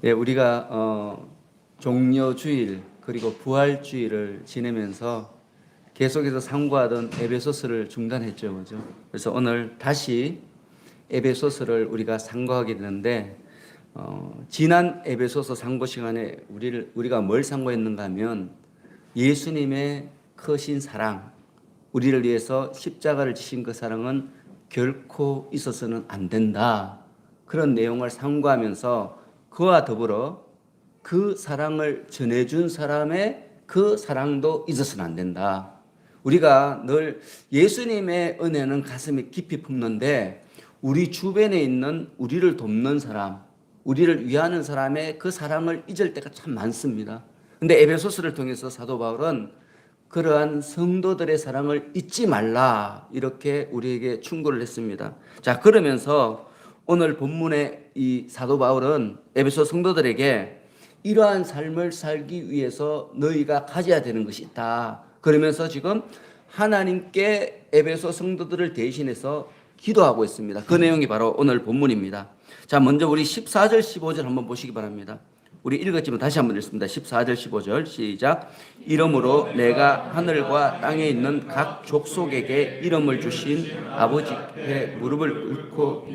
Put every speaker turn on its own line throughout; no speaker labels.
예, 우리가 종려주일 그리고 부활주일을 지내면서 계속해서 상고하던 에베소서를 중단했죠, 그죠? 그래서 오늘 다시 에베소서를 우리가 상고하게 되는데 지난 에베소서 상고 시간에 우리가 뭘 상고했는가 하면 예수님의 크신 사랑, 우리를 위해서 십자가를 지신 그 사랑은 결코 있어서는 안 된다. 그런 내용을 상고하면서 그와 더불어 그 사랑을 전해준 사람의 그 사랑도 잊어서는 안 된다. 우리가 늘 예수님의 은혜는 가슴에 깊이 품는데 우리 주변에 있는 우리를 돕는 사람, 우리를 위하는 사람의 그 사랑을 잊을 때가 참 많습니다. 근데 에베소서를 통해서 사도 바울은 그러한 성도들의 사랑을 잊지 말라 이렇게 우리에게 충고를 했습니다. 자, 그러면서 오늘 본문의 이 사도 바울은 에베소 성도들에게 이러한 삶을 살기 위해서 너희가 가져야 되는 것이 있다. 그러면서 지금 하나님께 에베소 성도들을 대신해서 기도하고 있습니다. 그 내용이 바로 오늘 본문입니다. 자, 먼저 우리 14절 15절 한번 보시기 바랍니다. 우리 읽었지만 다시 한번 읽습니다. 14절 15절 시작. 이러므로 내가 하늘과 땅에 있는 각 족속에게 이름을 주신 아버지께 무릎을 꿇고,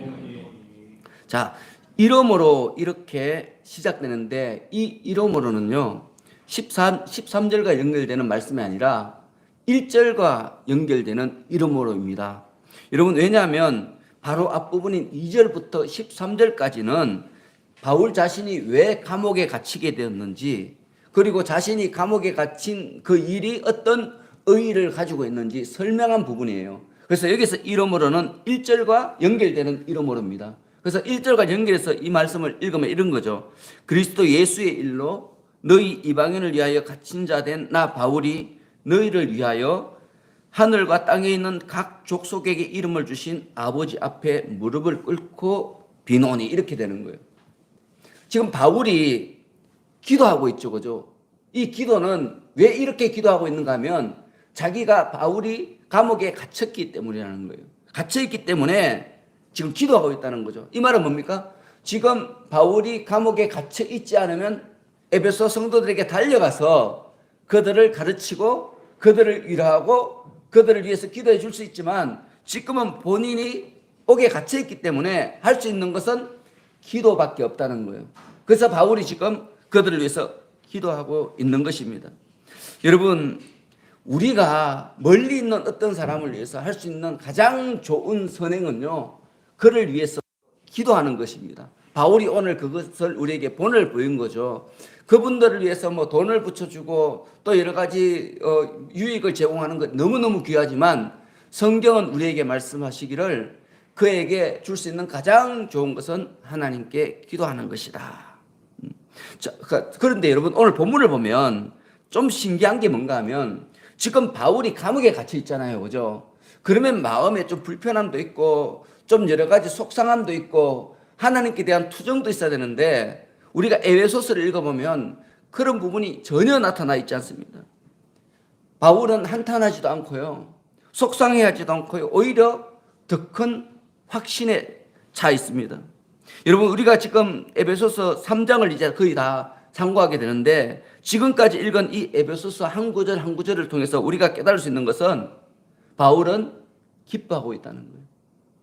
자, 이름으로 이렇게 시작되는데 이 이름으로는요 13절과 연결되는 말씀이 아니라 1절과 연결되는 이름으로입니다. 여러분, 왜냐하면 바로 앞부분인 2절부터 13절까지는 바울 자신이 왜 감옥에 갇히게 되었는지, 그리고 자신이 감옥에 갇힌 그 일이 어떤 의의를 가지고 있는지 설명한 부분이에요. 그래서 여기서 이름으로는 1절과 연결되는 이름으로입니다. 그래서 1절과 연결해서 이 말씀을 읽으면 이런 거죠. 그리스도 예수의 일로 너희 이방인을 위하여 갇힌 자 된 나 바울이 너희를 위하여 하늘과 땅에 있는 각 족속에게 이름을 주신 아버지 앞에 무릎을 꿇고 비노니, 이렇게 되는 거예요. 지금 바울이 기도하고 있죠, 그죠? 이 기도는 왜 이렇게 기도하고 있는가 하면 자기가 바울이 감옥에 갇혔기 때문이라는 거예요. 갇혀있기 때문에 지금 기도하고 있다는 거죠. 이 말은 뭡니까? 지금 바울이 감옥에 갇혀 있지 않으면 에베소 성도들에게 달려가서 그들을 가르치고 그들을 위로하고 그들을 위해서 기도해 줄 수 있지만 지금은 본인이 옥에 갇혀 있기 때문에 할 수 있는 것은 기도밖에 없다는 거예요. 그래서 바울이 지금 그들을 위해서 기도하고 있는 것입니다. 여러분, 우리가 멀리 있는 어떤 사람을 위해서 할 수 있는 가장 좋은 선행은요, 그를 위해서 기도하는 것입니다. 바울이 오늘 그것을 우리에게 본을 보인 거죠. 그분들을 위해서 뭐 돈을 붙여주고 또 여러 가지 유익을 제공하는 것 너무너무 귀하지만 성경은 우리에게 말씀하시기를 그에게 줄 수 있는 가장 좋은 것은 하나님께 기도하는 것이다. 자, 그런데 여러분, 오늘 본문을 보면 좀 신기한 게 뭔가 하면 지금 바울이 감옥에 갇혀 있잖아요, 그죠? 그러면 마음에 좀 불편함도 있고 좀 여러 가지 속상함도 있고 하나님께 대한 투정도 있어야 되는데 우리가 에베소서를 읽어보면 그런 부분이 전혀 나타나 있지 않습니다. 바울은 한탄하지도 않고요, 속상해하지도 않고요, 오히려 더 큰 확신에 차 있습니다. 여러분, 우리가 지금 에베소서 3장을 이제 거의 다 상고하게 되는데 지금까지 읽은 이 에베소서 한 구절 한 구절을 통해서 우리가 깨달을 수 있는 것은 바울은 기뻐하고 있다는 거예요.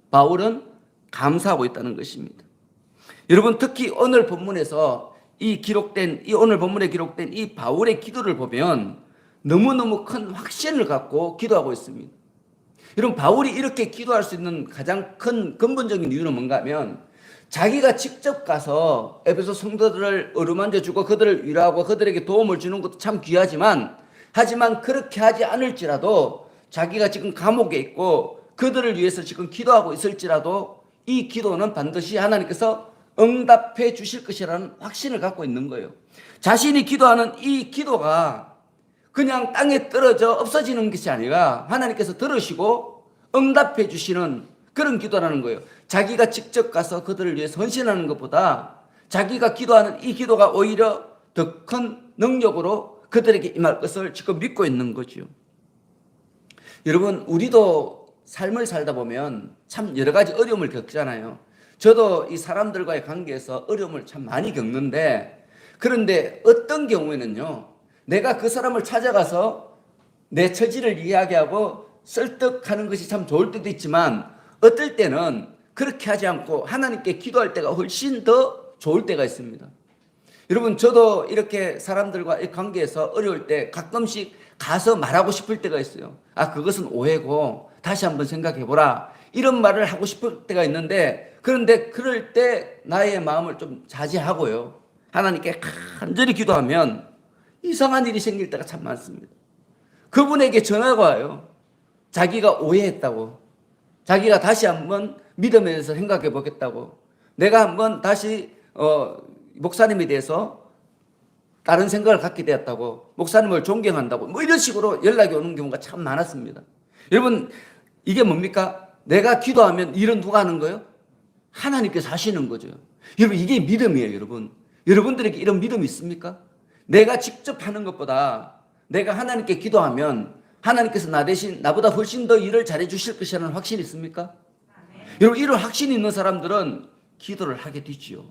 바울은 감사하고 있다는 것입니다. 여러분, 특히 오늘 본문에서 오늘 본문에 기록된 이 바울의 기도를 보면 너무너무 큰 확신을 갖고 기도하고 있습니다. 여러분, 바울이 이렇게 기도할 수 있는 가장 큰 근본적인 이유는 뭔가 하면 자기가 직접 가서 에베소 성도들을 어루만져 주고 그들을 위로하고 그들에게 도움을 주는 것도 참 귀하지만 하지만 그렇게 하지 않을지라도 자기가 지금 감옥에 있고 그들을 위해서 지금 기도하고 있을지라도 이 기도는 반드시 하나님께서 응답해 주실 것이라는 확신을 갖고 있는 거예요. 자신이 기도하는 이 기도가 그냥 땅에 떨어져 없어지는 것이 아니라 하나님께서 들으시고 응답해 주시는 그런 기도라는 거예요. 자기가 직접 가서 그들을 위해 헌신하는 것보다 자기가 기도하는 이 기도가 오히려 더 큰 능력으로 그들에게 임할 것을 지금 믿고 있는 거죠. 여러분, 우리도 삶을 살다 보면 참 여러 가지 어려움을 겪잖아요. 저도 이 사람들과의 관계에서 어려움을 참 많이 겪는데, 그런데 어떤 경우에는요, 내가 그 사람을 찾아가서 내 처지를 이야기하고 설득하는 것이 참 좋을 때도 있지만, 어떨 때는 그렇게 하지 않고 하나님께 기도할 때가 훨씬 더 좋을 때가 있습니다. 여러분, 저도 이렇게 사람들과의 관계에서 어려울 때 가끔씩 가서 말하고 싶을 때가 있어요. 아, 그것은 오해고 다시 한번 생각해 보라, 이런 말을 하고 싶을 때가 있는데, 그런데 그럴 때 나의 마음을 좀 자제하고요, 하나님께 간절히 기도하면 이상한 일이 생길 때가 참 많습니다. 그분에게 전화가 와요. 자기가 오해했다고, 자기가 다시 한번 믿음에 대해서 생각해 보겠다고, 내가 한번 다시 목사님에 대해서 다른 생각을 갖게 되었다고, 목사님을 존경한다고, 뭐 이런 식으로 연락이 오는 경우가 참 많았습니다. 여러분, 이게 뭡니까? 내가 기도하면 일은 누가 하는 거예요? 하나님께서 하시는 거죠. 여러분, 이게 믿음이에요. 여러분들에게 이런 믿음이 있습니까? 내가 직접 하는 것보다 내가 하나님께 기도하면 하나님께서 나 대신 나보다 훨씬 더 일을 잘해 주실 것이라는 확신이 있습니까? 여러분, 이런 확신이 있는 사람들은 기도를 하게 되지요.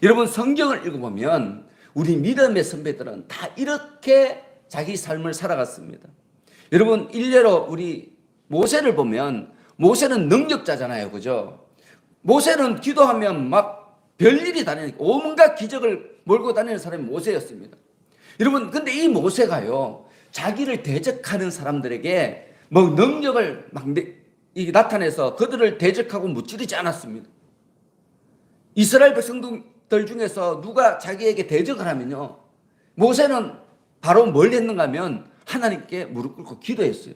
여러분, 성경을 읽어보면 우리 믿음의 선배들은 다 이렇게 자기 삶을 살아갔습니다. 여러분, 일례로 우리 모세를 보면, 모세는 능력자잖아요, 그죠? 모세는 기도하면 막 별일이 다니니까 온갖 기적을 몰고 다니는 사람이 모세였습니다. 여러분, 근데 이 모세가요, 자기를 대적하는 사람들에게 뭐 능력을 막 나타내서 그들을 대적하고 무찌르지 않았습니다. 이스라엘 백성들 중에서 누가 자기에게 대적을 하면요, 모세는 바로 뭘 했는가 하면 하나님께 무릎 꿇고 기도했어요.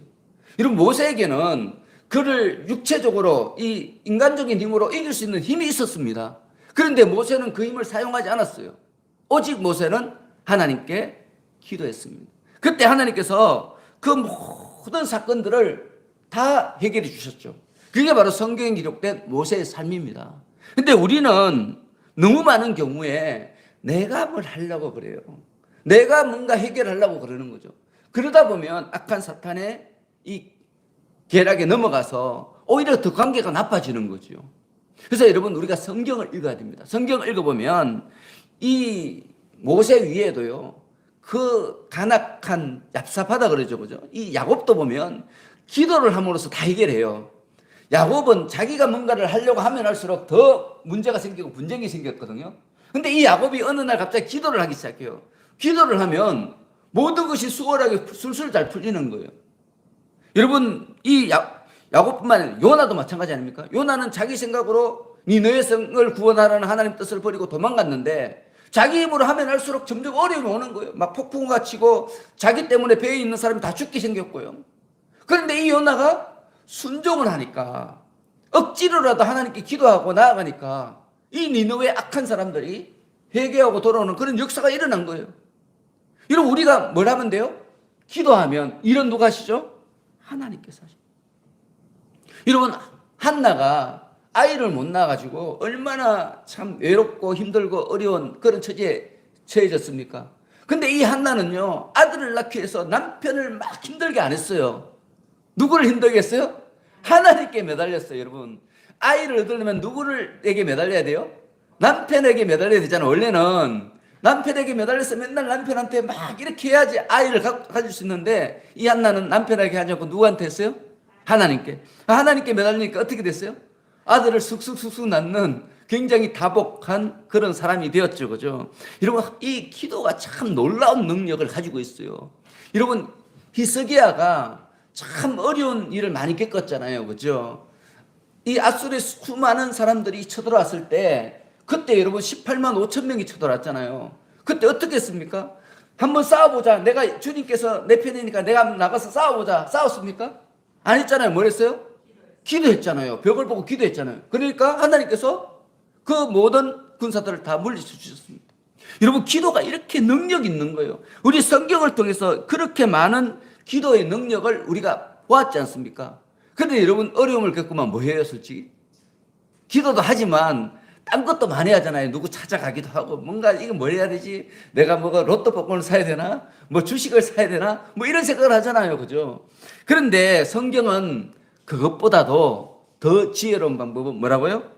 여러분, 모세에게는 그를 육체적으로 이 인간적인 힘으로 이길 수 있는 힘이 있었습니다. 그런데 모세는 그 힘을 사용하지 않았어요. 오직 모세는 하나님께 기도했습니다. 그때 하나님께서 그 모든 사건들을 다 해결해 주셨죠. 그게 바로 성경에 기록된 모세의 삶입니다. 근데 우리는 너무 많은 경우에 내가 뭘 하려고 그래요. 내가 뭔가 해결하려고 그러는 거죠. 그러다 보면 악한 사탄의 이 계략에 넘어가서 오히려 더 관계가 나빠지는 거죠. 그래서 여러분, 우리가 성경을 읽어야 됩니다. 성경을 읽어보면 이 모세 위에도요, 그 간악한 얍삽하다 그러죠, 그죠? 이 야곱도 보면 기도를 함으로써 다 해결해요. 야곱은 자기가 뭔가를 하려고 하면 할수록 더 문제가 생기고 분쟁이 생겼거든요. 근데 이 야곱이 어느 날 갑자기 기도를 하기 시작해요. 기도를 하면 모든 것이 수월하게 술술 잘 풀리는 거예요. 여러분, 이 야곱뿐만 아니라 요나도 마찬가지 아닙니까? 요나는 자기 생각으로 니느웨 성을 구원하라는 하나님 뜻을 버리고 도망갔는데, 자기 힘으로 하면 할수록 점점 어려움이 오는 거예요. 막 폭풍우가 치고 자기 때문에 배에 있는 사람이 다 죽게 생겼고요. 그런데 이 요나가 순종을 하니까, 억지로라도 하나님께 기도하고 나아가니까 이 니느웨 악한 사람들이 회개하고 돌아오는 그런 역사가 일어난 거예요. 여러분, 우리가 뭘 하면 돼요? 기도하면 일은 누가 하시죠? 하나님께서 하십니다. 여러분, 한나가 아이를 못 낳아가지고 얼마나 참 외롭고 힘들고 어려운 그런 처지에 처해졌습니까? 근데 이 한나는요, 아들을 낳기 위해서 남편을 막 힘들게 안 했어요. 누구를 힘들게 했어요? 하나님께 매달렸어요. 여러분, 아이를 얻으려면 누구에게 매달려야 돼요? 남편에게 매달려야 되잖아요. 원래는 남편에게 매달려서 맨날 남편한테 막 이렇게 해야지 아이를 가질 수 있는데, 이 한나는 남편에게 하지 않고 누구한테 했어요? 하나님께. 하나님께 매달리니까 어떻게 됐어요? 아들을 쑥쑥쑥쑥 낳는 굉장히 다복한 그런 사람이 되었죠, 그죠? 여러분, 이 기도가 참 놀라운 능력을 가지고 있어요. 여러분, 히스기야가 참 어려운 일을 많이 겪었잖아요, 그죠? 이 아수르의 수많은 사람들이 쳐들어왔을 때, 그때 여러분 18만 5천 명이 쳐들어왔잖아요. 그때 어떻게 했습니까? 한번 싸워보자. 내가 주님께서 내 편이니까 내가 나가서 싸워보자. 싸웠습니까? 안 했잖아요. 뭘 했어요? 기도했잖아요. 벽을 보고 기도했잖아요. 그러니까 하나님께서 그 모든 군사들을 다 물리쳐 주셨습니다. 여러분, 기도가 이렇게 능력 있는 거예요. 우리 성경을 통해서 그렇게 많은 기도의 능력을 우리가 보았지 않습니까? 그런데 여러분, 어려움을 겪으면 뭐 해요, 솔직히? 기도도 하지만 딴 것도 많이 하잖아요. 누구 찾아가기도 하고, 뭔가 이거 뭘 해야 되지? 내가 뭐가 로또 복권을 사야 되나? 뭐 주식을 사야 되나? 뭐 이런 생각을 하잖아요, 그죠? 그런데 성경은 그것보다도 더 지혜로운 방법은 뭐라고요?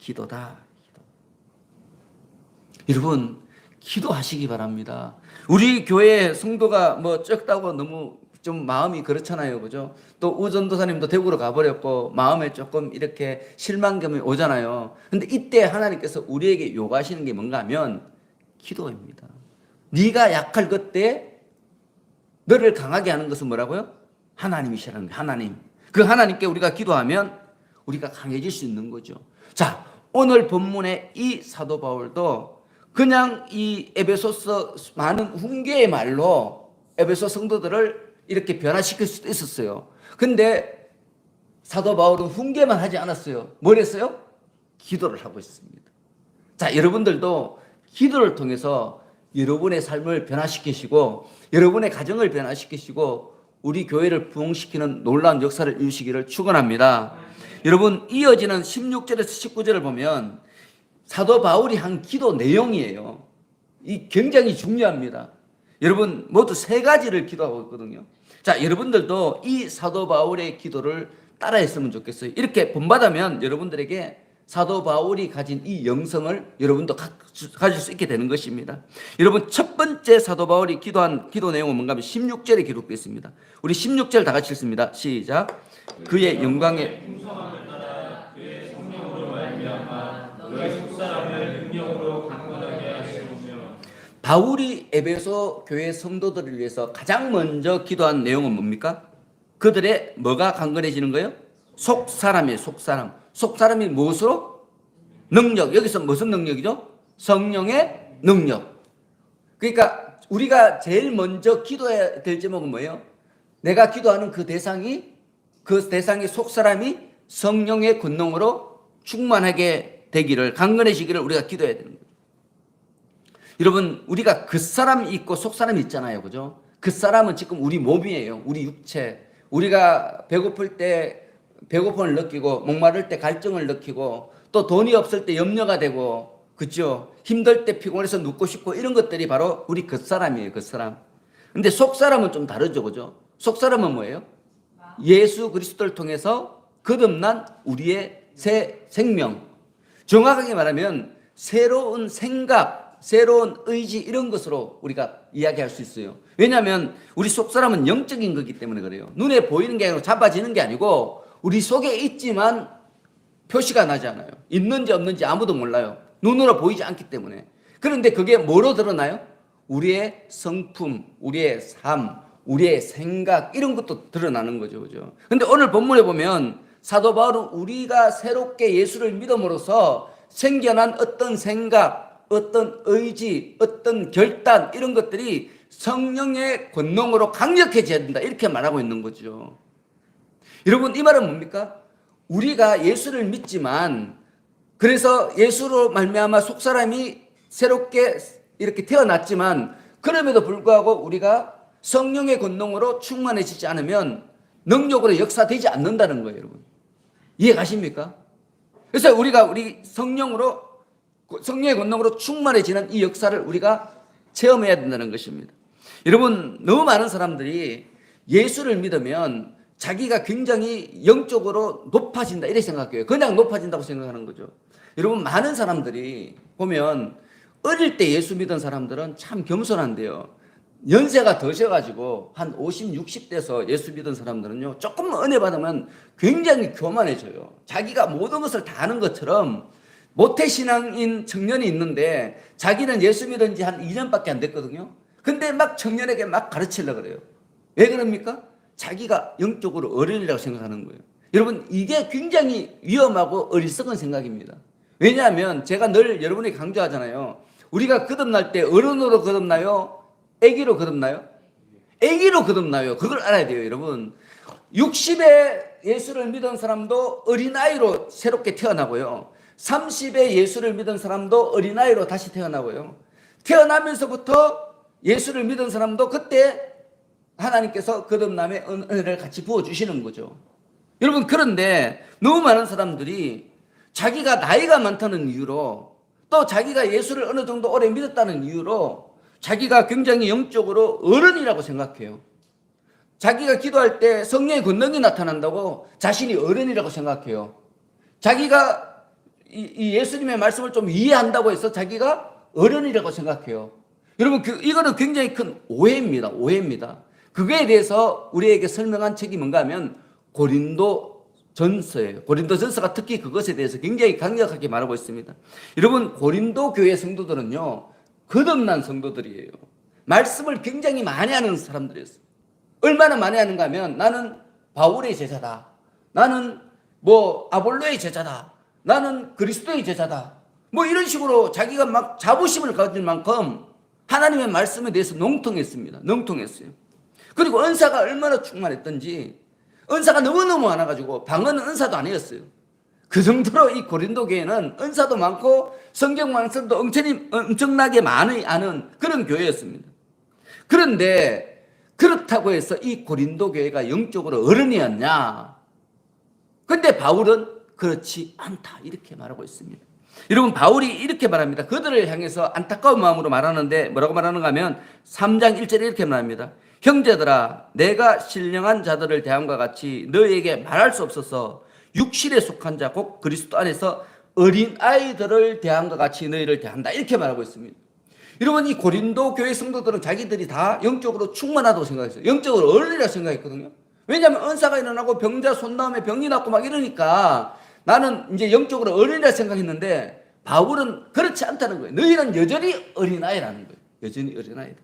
기도다. 기도. 여러분, 기도하시기 바랍니다. 우리 교회 성도가 뭐 적다고 너무 좀 마음이 그렇잖아요. 그죠? 또 우전도사님도 대구로 가버렸고 마음에 조금 이렇게 실망감이 오잖아요. 근데 이때 하나님께서 우리에게 요구하시는 게 뭔가 하면 기도입니다. 네가 약할 그때 너를 강하게 하는 것은 뭐라고요? 하나님이시라는 거예요. 하나님. 그 하나님께 우리가 기도하면 우리가 강해질 수 있는 거죠. 자, 오늘 본문의 이 사도 바울도 그냥 이 에베소서 많은 훈계의 말로 에베소 성도들을 이렇게 변화시킬 수도 있었어요. 근데 사도 바울은 훈계만 하지 않았어요. 뭘 했어요? 기도를 하고 있습니다. 자, 여러분들도 기도를 통해서 여러분의 삶을 변화시키시고 여러분의 가정을 변화시키시고 우리 교회를 부흥시키는 놀라운 역사를 이루시기를 축원합니다. 여러분, 이어지는 16절에서 19절을 보면 사도 바울이 한 기도 내용이에요. 이 굉장히 중요합니다. 여러분 모두 세 가지를 기도하고 있거든요. 자, 여러분들도 이 사도 바울의 기도를 따라했으면 좋겠어요. 이렇게 본받으면 여러분들에게 사도 바울이 가진 이 영성을 여러분도 가질 수 있게 되는 것입니다. 여러분, 첫 번째 사도 바울이 기도한 기도 내용은 뭔가 하면 16절에 기록되어 있습니다. 우리 16절 다 같이 읽습니다. 시작. 그의 영광에
그의 성령으로 말미암아 너희 속사람을 능력으로 강건하게 하시며.
바울이 에베소 교회 성도들을 위해서 가장 먼저 기도한 내용은 뭡니까? 그들의 뭐가 강건해지는 거예요? 속사람이에요. 속사람. 속사람이 무엇으로? 능력. 여기서 무슨 능력이죠? 성령의 능력. 그러니까 우리가 제일 먼저 기도해야 될 제목은 뭐예요? 내가 기도하는 그 대상이 속사람이 성령의 권능으로 충만하게 되기를, 강건해지기를 우리가 기도해야 되는 거예요. 여러분, 우리가 겉사람이 있고 속사람이 있잖아요. 그죠? 겉사람은 지금 우리 몸이에요. 우리 육체. 우리가 배고플 때 배고픔을 느끼고, 목마를 때 갈증을 느끼고, 또 돈이 없을 때 염려가 되고, 그죠? 힘들 때 피곤해서 눕고 싶고, 이런 것들이 바로 우리 겉사람이에요. 겉사람. 근데 속사람은 좀 다르죠. 그죠? 속사람은 뭐예요? 예수 그리스도를 통해서 거듭난 우리의 새 생명. 정확하게 말하면 새로운 생각, 새로운 의지, 이런 것으로 우리가 이야기할 수 있어요. 왜냐하면 우리 속사람은 영적인 거기 때문에 그래요. 눈에 보이는 게 아니고 잡아지는 게 아니고 우리 속에 있지만 표시가 나지 않아요. 있는지 없는지 아무도 몰라요. 눈으로 보이지 않기 때문에. 그런데 그게 뭐로 드러나요? 우리의 성품, 우리의 삶, 우리의 생각, 이런 것도 드러나는 거죠. 그죠? 근데 오늘 본문에 보면 사도 바울은 우리가 새롭게 예수를 믿음으로써 생겨난 어떤 생각, 어떤 의지, 어떤 결단, 이런 것들이 성령의 권능으로 강력해져야 된다, 이렇게 말하고 있는 거죠. 여러분, 이 말은 뭡니까? 우리가 예수를 믿지만, 그래서 예수로 말미암아 속사람이 새롭게 이렇게 태어났지만, 그럼에도 불구하고 우리가 성령의 권능으로 충만해지지 않으면 능력으로 역사되지 않는다는 거예요. 여러분, 이해 가십니까? 그래서 우리가 우리 성령의 권능으로 충만해지는 이 역사를 우리가 체험해야 된다는 것입니다. 여러분, 너무 많은 사람들이 예수를 믿으면 자기가 굉장히 영적으로 높아진다, 이렇게 생각해요. 그냥 높아진다고 생각하는 거죠. 여러분, 많은 사람들이 보면 어릴 때 예수 믿은 사람들은 참 겸손한데요, 연세가 드셔가지고 한 50, 60대에서 예수 믿은 사람들은요, 조금 은혜 받으면 굉장히 교만해져요. 자기가 모든 것을 다 아는 것처럼. 모태신앙인 청년이 있는데 자기는 예수 믿은 지 한 2년밖에 안 됐거든요. 근데 막 청년에게 막 가르치려고 그래요. 왜 그럽니까? 자기가 영적으로 어른이라고 생각하는 거예요. 여러분, 이게 굉장히 위험하고 어리석은 생각입니다. 왜냐하면 제가 늘 여러분에게 강조하잖아요. 우리가 거듭날 때 어른으로 거듭나요? 아기로 거듭나요? 아기로 거듭나요. 그걸 알아야 돼요. 여러분, 60에 예수를 믿은 사람도 어린아이로 새롭게 태어나고요, 30에 예수를 믿은 사람도 어린아이로 다시 태어나고요, 태어나면서부터 예수를 믿은 사람도 그때 하나님께서 거듭남의 은혜를 같이 부어주시는 거죠. 여러분, 그런데 너무 많은 사람들이 자기가 나이가 많다는 이유로, 또 자기가 예수를 어느 정도 오래 믿었다는 이유로 자기가 굉장히 영적으로 어른이라고 생각해요. 자기가 기도할 때 성령의 권능이 나타난다고 자신이 어른이라고 생각해요. 자기가 이 예수님의 말씀을 좀 이해한다고 해서 자기가 어른이라고 생각해요. 여러분, 이거는 굉장히 큰 오해입니다. 오해입니다. 그거에 대해서 우리에게 설명한 책이 뭔가 하면 고린도전서예요. 고린도전서가 특히 그것에 대해서 굉장히 강력하게 말하고 있습니다. 여러분, 고린도 교회 성도들은요, 거듭난 성도들이에요. 말씀을 굉장히 많이 하는 사람들이었어요. 얼마나 많이 하는가 하면 나는 바울의 제자다. 나는 아볼로의 제자다. 나는 그리스도의 제자다. 이런 식으로 자기가 막 자부심을 가질 만큼 하나님의 말씀에 대해서 농통했습니다. 농통했어요. 그리고 은사가 얼마나 충만했던지 은사가 너무너무 많아가지고 방언은 은사도 아니었어요. 그 정도로 이 고린도 교회는 은사도 많고 성경 말씀도 엄청나게 많이 아는 그런 교회였습니다. 그런데 그렇다고 해서 이 고린도 교회가 영적으로 어른이었냐? 근데 바울은 그렇지 않다 이렇게 말하고 있습니다. 여러분, 바울이 이렇게 말합니다. 그들을 향해서 안타까운 마음으로 말하는데 뭐라고 말하는가 하면 3장 1절에 이렇게 말합니다. 형제들아, 내가 신령한 자들을 대함과 같이 너희에게 말할 수 없어서 육실에 속한 자 곧 그리스도 안에서 어린아이들을 대함과 같이 너희를 대한다 이렇게 말하고 있습니다. 여러분, 이 고린도 교회 성도들은 자기들이 다 영적으로 충만하다고 생각했어요. 영적으로 어른이라고 생각했거든요. 왜냐하면 은사가 일어나고 병자 손 다음에 병이 낫고 막 이러니까 나는 이제 영적으로 어린이라 생각했는데 바울은 그렇지 않다는 거예요. 너희는 여전히 어린아이라는 거예요. 여전히 어린아이다.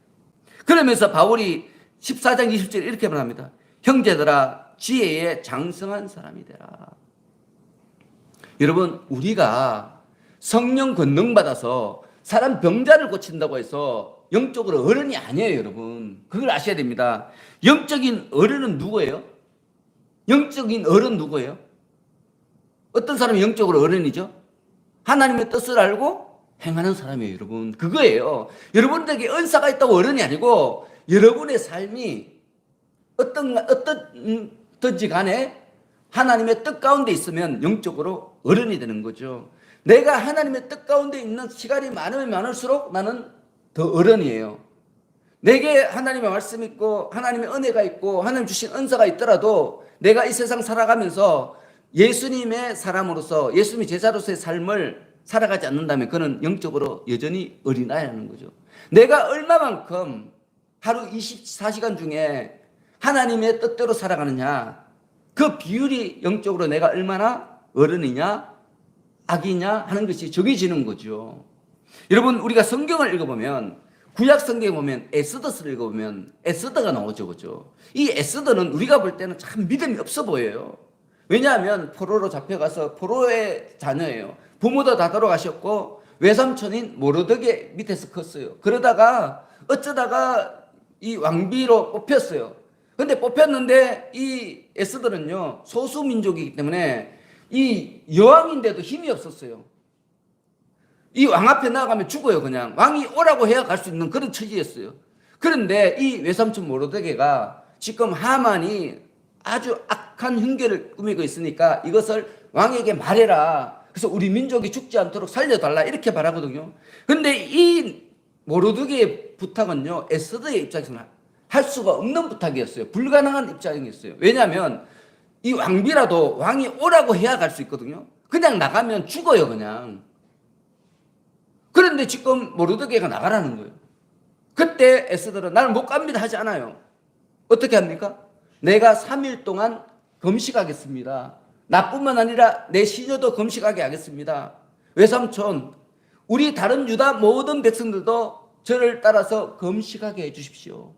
그러면서 바울이 14장 20절에 이렇게 말합니다. 형제들아, 지혜에 장성한 사람이 되라. 여러분, 우리가 성령 권능 받아서 사람 병자를 고친다고 해서 영적으로 어른이 아니에요, 여러분. 그걸 아셔야 됩니다. 영적인 어른은 누구예요? 영적인 어른 누구예요? 어떤 사람이 영적으로 어른이죠? 하나님의 뜻을 알고 행하는 사람이에요, 여러분. 그거예요. 여러분들에게 은사가 있다고 어른이 아니고 여러분의 삶이 어떻든지 간에 하나님의 뜻 가운데 있으면 영적으로 어른이 되는 거죠. 내가 하나님의 뜻 가운데 있는 시간이 많으면 많을수록 나는 더 어른이에요. 내게 하나님의 말씀이 있고 하나님의 은혜가 있고 하나님 주신 은사가 있더라도 내가 이 세상 살아가면서 예수님의 사람으로서 예수님의 제자로서의 삶을 살아가지 않는다면 그는 영적으로 여전히 어린아이라는 거죠. 내가 얼마만큼 하루 24시간 중에 하나님의 뜻대로 살아가느냐, 그 비율이 영적으로 내가 얼마나 어른이냐 아기냐 하는 것이 정해지는 거죠. 여러분, 우리가 성경을 읽어보면 구약 성경에 보면 에스더서를 읽어보면 에스더가 나오죠. 그죠? 이 에스더는 우리가 볼 때는 참 믿음이 없어 보여요. 왜냐하면 포로로 잡혀가서 포로의 자녀예요. 부모도 다 돌아가셨고 외삼촌인 모르드게 밑에서 컸어요. 그러다가 어쩌다가 이 왕비로 뽑혔어요. 근데 뽑혔는데 이 에스더는요, 소수민족이기 때문에 이 여왕인데도 힘이 없었어요. 이 왕 앞에 나가면 죽어요. 그냥 왕이 오라고 해야 갈 수 있는 그런 처지였어요. 그런데 이 외삼촌 모르드게가 지금 하만이 아주 악한 흉계를 꾸미고 있으니까 이것을 왕에게 말해라. 그래서 우리 민족이 죽지 않도록 살려달라 이렇게 말하거든요. 근데 이 모르드게의 부탁은요, 에스더의 입장에서는 할 수가 없는 부탁이었어요. 불가능한 입장이었어요. 왜냐하면 이 왕비라도 왕이 오라고 해야 갈 수 있거든요. 그냥 나가면 죽어요, 그냥. 그런데 지금 모르드게가 나가라는 거예요. 그때 에스더는 나는 못 갑니다 하지 않아요. 어떻게 합니까? 내가 3일 동안 금식하겠습니다. 나뿐만 아니라 내 시녀도 금식하게 하겠습니다. 외삼촌, 우리 다른 유다 모든 백성들도 저를 따라서 금식하게 해주십시오.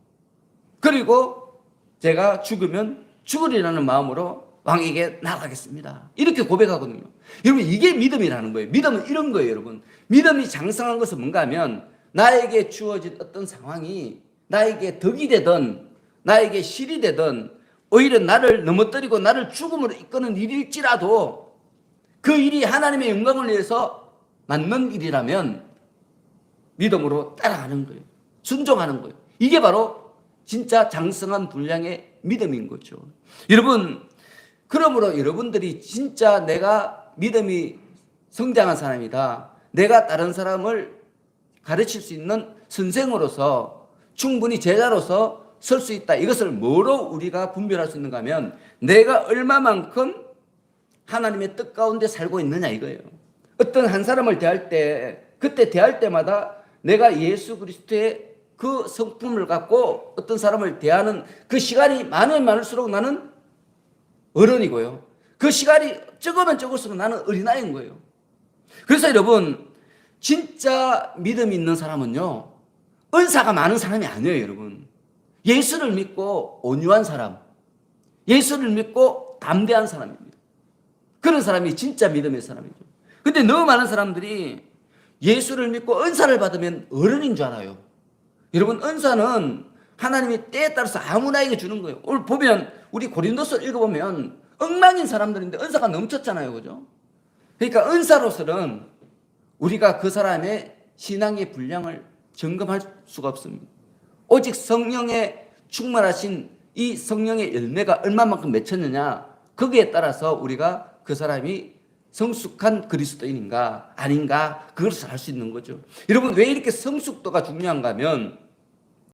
그리고 제가 죽으면 죽으리라는 마음으로 왕에게 나가겠습니다. 이렇게 고백하거든요. 여러분, 이게 믿음이라는 거예요. 믿음은 이런 거예요, 여러분. 믿음이 장성한 것은 뭔가 하면 나에게 주어진 어떤 상황이 나에게 덕이 되든 나에게 실이 되든 오히려 나를 넘어뜨리고 나를 죽음으로 이끄는 일일지라도 그 일이 하나님의 영광을 위해서 맞는 일이라면 믿음으로 따라가는 거예요. 순종하는 거예요. 이게 바로 진짜 장성한 분량의 믿음인 거죠. 여러분, 그러므로 여러분들이 진짜 내가 믿음이 성장한 사람이다, 내가 다른 사람을 가르칠 수 있는 선생으로서 충분히 제자로서 설 수 있다, 이것을 뭐로 우리가 분별할 수 있는가 하면 내가 얼마만큼 하나님의 뜻 가운데 살고 있느냐 이거예요. 어떤 한 사람을 대할 때 그때 대할 때마다 내가 예수 그리스도의 그 성품을 갖고 어떤 사람을 대하는 그 시간이 많으면 많을수록 나는 어른이고요. 그 시간이 적으면 적을수록 나는 어린아이인 거예요. 그래서 여러분, 진짜 믿음이 있는 사람은요, 은사가 많은 사람이 아니에요, 여러분. 예수를 믿고 온유한 사람, 예수를 믿고 담대한 사람입니다. 그런 사람이 진짜 믿음의 사람이죠. 근데 너무 많은 사람들이 예수를 믿고 은사를 받으면 어른인 줄 알아요. 여러분, 은사는 하나님이 때에 따라서 아무나에게 주는 거예요. 오늘 보면 우리 고린도서 읽어보면 엉망인 사람들인데 은사가 넘쳤잖아요, 그죠? 그러니까 은사로서는 우리가 그 사람의 신앙의 분량을 점검할 수가 없습니다. 오직 성령에 충만하신 이 성령의 열매가 얼마만큼 맺혔느냐, 거기에 따라서 우리가 그 사람이 성숙한 그리스도인인가 아닌가 그것을 알 수 있는 거죠. 여러분, 왜 이렇게 성숙도가 중요한가 하면